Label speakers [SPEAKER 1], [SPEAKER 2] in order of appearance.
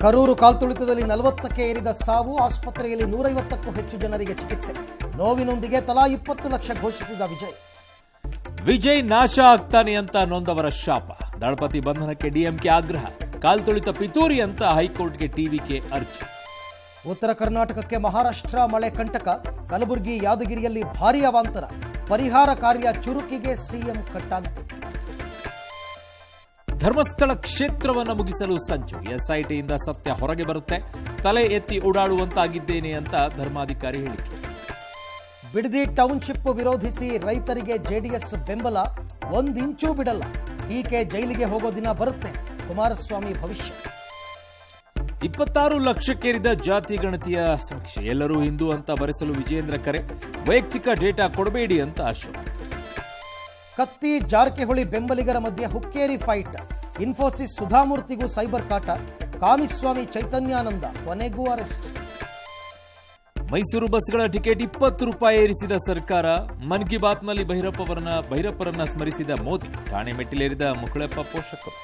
[SPEAKER 1] ಕರೂರು ಕಾಲ್ತುಳಿತದಲ್ಲಿ 40ಕ್ಕೆ ಏರಿದ ಸಾವು, ಆಸ್ಪತ್ರೆಯಲ್ಲಿ 150ಕ್ಕೂ ಹೆಚ್ಚು ಜನರಿಗೆ ಚಿಕಿತ್ಸೆ. ನೋವಿನೊಂದಿಗೆ ತಲಾ 20 ಲಕ್ಷ ಘೋಷಿಸಿದ
[SPEAKER 2] ವಿಜಯ್ ನಾಶ ಆಗ್ತಾನೆ ಅಂತ ನೊಂದವರ ಶಾಪ. ದಳಪತಿ ಬಂಧನಕ್ಕೆ ಡಿಎಂಕೆ ಆಗ್ರಹ. ಕಾಲ್ತುಳಿತ ಪಿತೂರಿ ಅಂತ ಹೈಕೋರ್ಟ್ಗೆ ಟಿವಿಕೆ ಅರ್ಜಿ.
[SPEAKER 1] ಉತ್ತರ ಕರ್ನಾಟಕಕ್ಕೆ ಮಹಾರಾಷ್ಟ್ರ ಮಳೆ ಕಂಟಕ. ಕಲಬುರಗಿ, ಯಾದಗಿರಿಯಲ್ಲಿ ಭಾರೀ ಅವಾಂತರ. ಪರಿಹಾರ ಕಾರ್ಯ ಚುರುಕಿಗೆ ಸಿಎಂ ಕಟ್ಟಾಗಿದೆ.
[SPEAKER 2] ಧರ್ಮಸ್ಥಳ ಕ್ಷೇತ್ರವನ್ನು ಮುಗಿಸಲು ಸಂಚು. ಎಸ್ಐಟಿಯಿಂದ ಸತ್ಯ ಹೊರಗೆ ಬರುತ್ತೆ. ತಲೆ ಎತ್ತಿ ಓಡಾಡುವಂತಾಗಿದ್ದೇನೆ ಅಂತ ಧರ್ಮಾಧಿಕಾರಿ ಹೇಳಿಕೆ.
[SPEAKER 1] ಬಿಡದಿ ಟೌನ್ಶಿಪ್ ವಿರೋಧಿಸಿ ರೈತರಿಗೆ ಜೆಡಿಎಸ್ ಬೆಂಬಲ. 1 ಇಂಚೂ ಬಿಡಲ್ಲ. ಡಿಕೆ ಜೈಲಿಗೆ ಹೋಗೋ ದಿನ ಬರುತ್ತೆ. ಕುಮಾರಸ್ವಾಮಿ ಭವಿಷ್ಯ.
[SPEAKER 2] 26 ಲಕ್ಷಕ್ಕೇರಿದ ಜಾತಿ ಗಣತಿಯ ಸಮೀಕ್ಷೆ. ಎಲ್ಲರೂ ಹಿಂದೂ ಅಂತ ಬರೆಸಲು ವಿಜೇಂದ್ರ ಕರೆ. ವೈಯಕ್ತಿಕ ಡೇಟಾ ಕೊಡಬೇಡಿ ಅಂತ ಅಶೋಕ್.
[SPEAKER 1] ಕತ್ತಿ ಜಾರಕಿಹೊಳಿ ಬೆಂಬಲಿಗರ ಮಧ್ಯೆ ಹುಕ್ಕೇರಿ ಫೈಟ್. ಇನ್ಫೋಸಿಸ್ ಸುಧಾಮೂರ್ತಿಗೂ ಸೈಬರ್ ಕಾಟ. ಕಾಮಿಸ್ವಾಮಿ ಚೈತನ್ಯಾನಂದ ಕೊನೆಗೂ ಅರೆಸ್ಟ್.
[SPEAKER 2] ಮೈಸೂರು ಬಸ್ಗಳ ಟಿಕೆಟ್ 20 ರೂಪಾಯಿ ಏರಿಸಿದ ಸರ್ಕಾರ. ಮನ್ ಕಿ ಬಾತ್ನಲ್ಲಿ ಭೈರಪ್ಪರನ್ನ ಸ್ಮರಿಸಿದ ಮೋದಿ. ಠಾಣೆ ಮೆಟ್ಟಿಲೇರಿದ ಮುಕುಳಪ್ಪ ಪೋಷಕರು.